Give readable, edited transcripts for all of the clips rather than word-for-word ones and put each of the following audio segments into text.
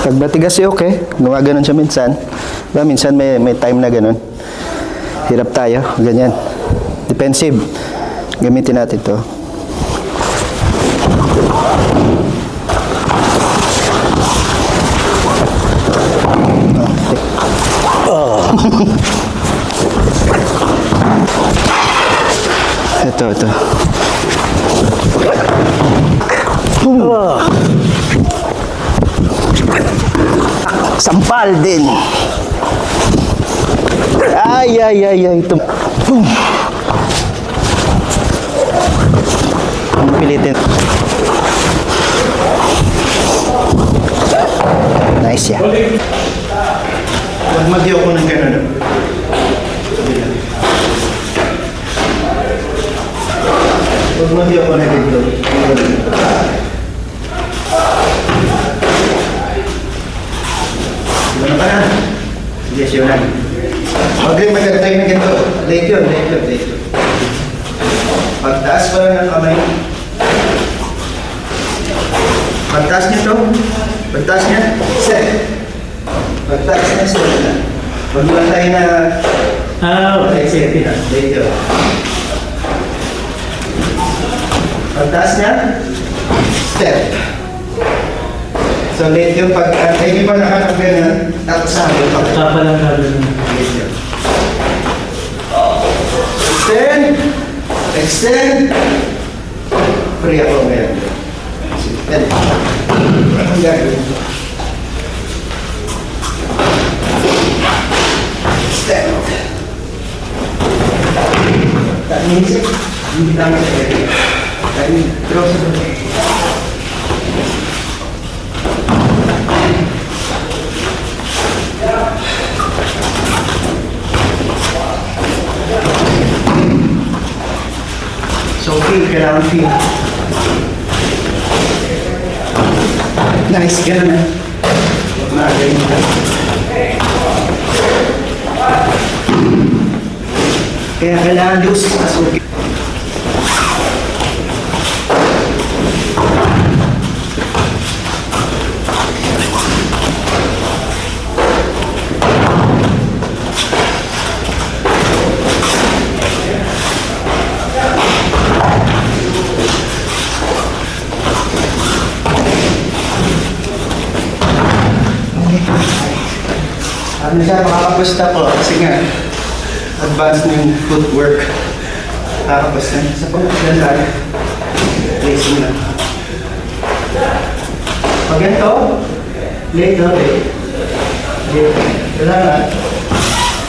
Pag matigas si okay, gumaganon siya minsan. Diba, minsan may time na ganon. Hirap tayo, ganyan. Defensive. Gamitin natin to. Ito. Sampal din. Ay. Ito. Ang pilitin. Nice yan. Huwag mag-iok ko ng gano'n. Huwag mag-iok ko ng dito. Ano ka na? Yes, yun lang. Huwag rin magkatay na ganito. Late yun. Pagtaas pa lang ng kamay. Pagtaas niya to. Pagtaas niya. Set. Pagtaas niya. Set. Huwag lang tayo na... okay. Set. Late yun. Pagtaas niya. Step. So late yung pag... hindi pa nakakabay na tapos sabi. Tapa lang sabi. Extend. Free ako ngayon. Ang gagawin. Step. Tanisip. Hindi namin sa area. Throw sa doon. So kailangan feel. Nice, gano'n na. Magaling na. Kaya kailangan loose as okay. Ano siya, makakapusta po kasi nga advanced na yung footwork. Makakapusta sa pagkakalan. Placing lang. Pag ganito, late na late. Kailangan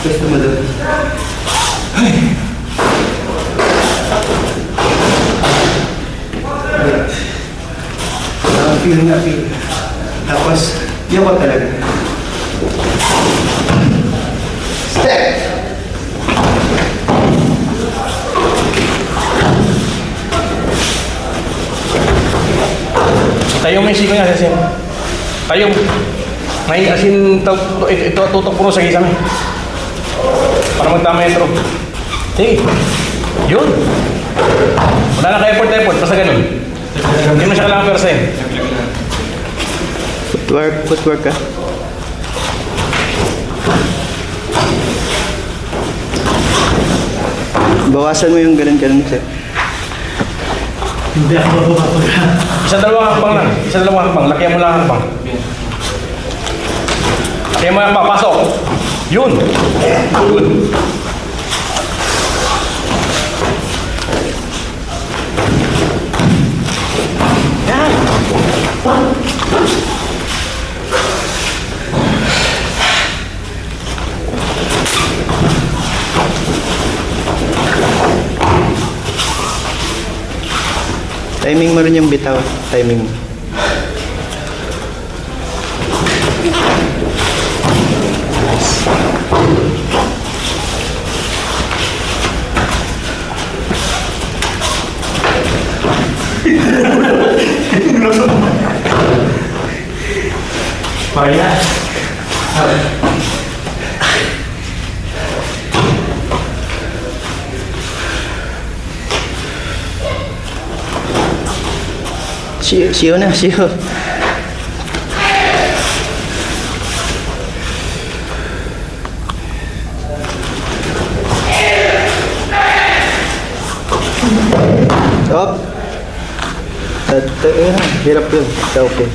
gusto mo doon. Feel na feel. Tapos, yun ko talaga. Step. Tayong may siko niya, Asin. Tayong. May asin, ito tutok po sa gisame. Para magtama yung trok. Sige. Yun. Wala na ka-effort, basta ganun. Hindi mo siya kailangan persa eh. Footwork ka. Bawasan mo yung ganun sir. Hindi ako mapapagod. Isa-dalawang hakbang lang. Isa-dalawang hakbang. Lakihan mo lang ang hakbang. Lakihan mo lang papasok. Yun. Good. Yan. Timing mo rin yung bitaw. Timing mo. Paya. Siyo na, siyo. Up. Hirap yun. Okay.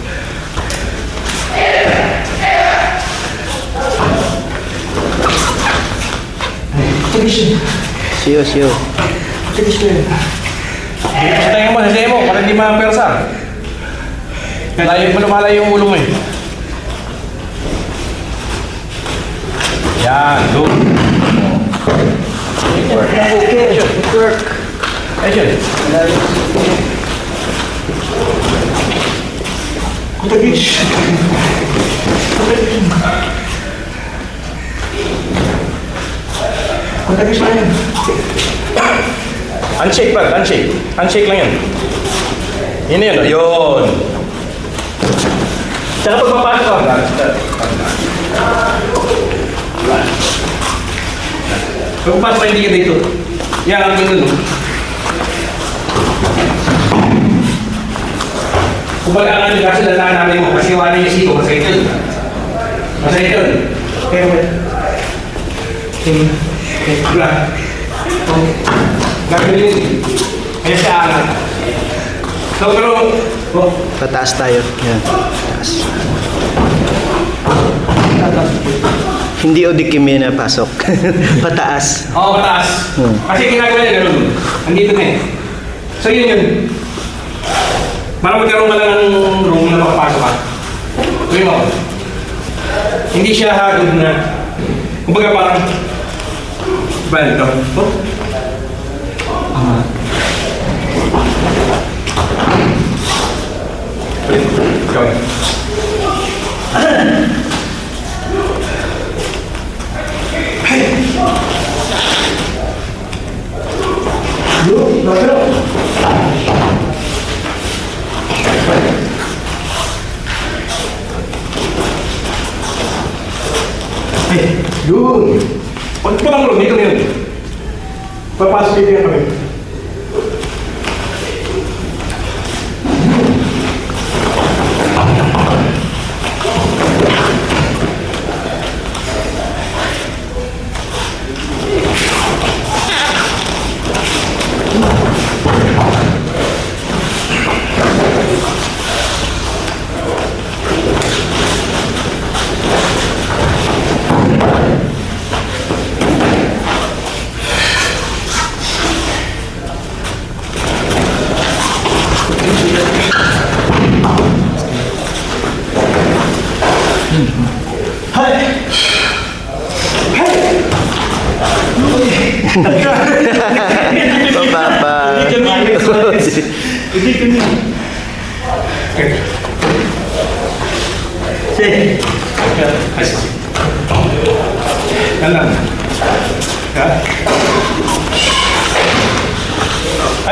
Siyo. Sa tayo mo, para hindi ma-persa. Lumalayo yung ulo mo eh. Yan, good. Okay. Work. Action. Contagis pa yan. Unshake ba? Unshake. Unshake lang yan. Yun na yun. Yun. Tsaka pag mapasok ka. Pag mapasok ka, hindi ka dito. Yan ang ganun. Kung baga nga nyo kasi lalakan namin mo, kasi wala yung siko, masakit yun. Masakit yun. Okay, okay. Wala. Gagawin yun. Kaya siya angat. So, pero... Pataas tayo. Yan. Pataas. Hindi odikim yun na pasok. Pataas. Oo, pataas. Kasi ginagawa niya gano'n. Andito na eh. So, yun. Para magkaroon ka lang ng room na makapasok ka. Tuloy mo. Hindi siya hagod na. Kumbaga parang... Ba, ito? Ikaw. Yun. Pag parang mo, dito na yun. Papasok dito yan kami. Papa.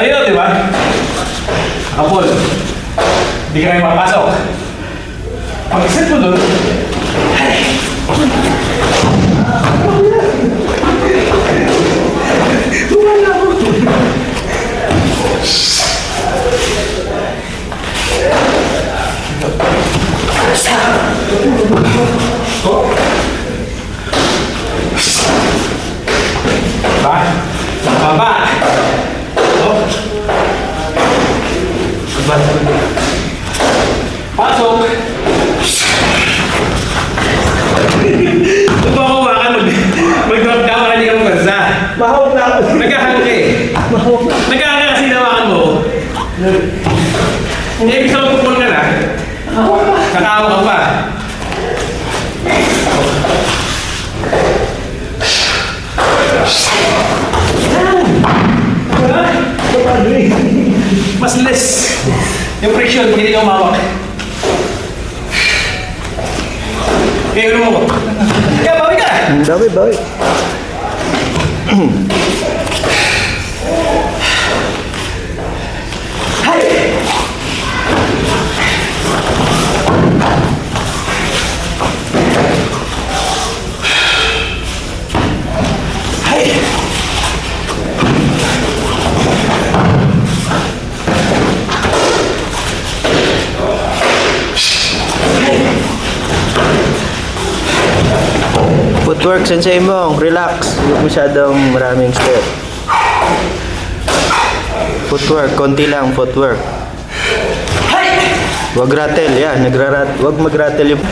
Ayun, di ba? Apol. Hindi ka na mapasok. Pag-isip mo doon, ba? Baba. Oh. Pasok. Ito ako makan mag-drop ka para hindi ka magbansa. Mahawak na ako. Nagkahang ka eh. Nagkahang ka kasi nawakan mo. Hindi ibig sa magpupul ka na. Kakawa ka pa. Mas less yung friction pag hindi ka umawak. Okay, ano mo? Kaya bawi ka! Bawi. Footwork, sensei mo. Relax. Huwag masyadong maraming step. Footwork, konti lang, footwork. Wag rattle, yan. Wag mag-rattle yung...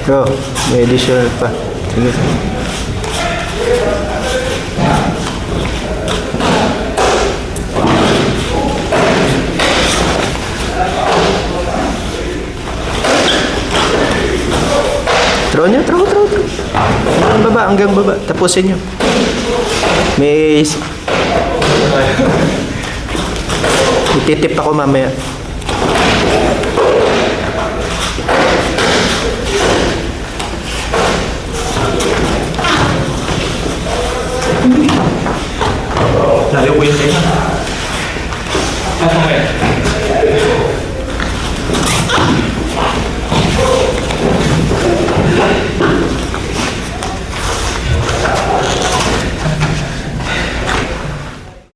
Go, may additional pa. Sige. Throw nyo, throw. Hanggang baba. Tapusin nyo. May... Ititip ako mamaya. Layo ko yun sa'yo.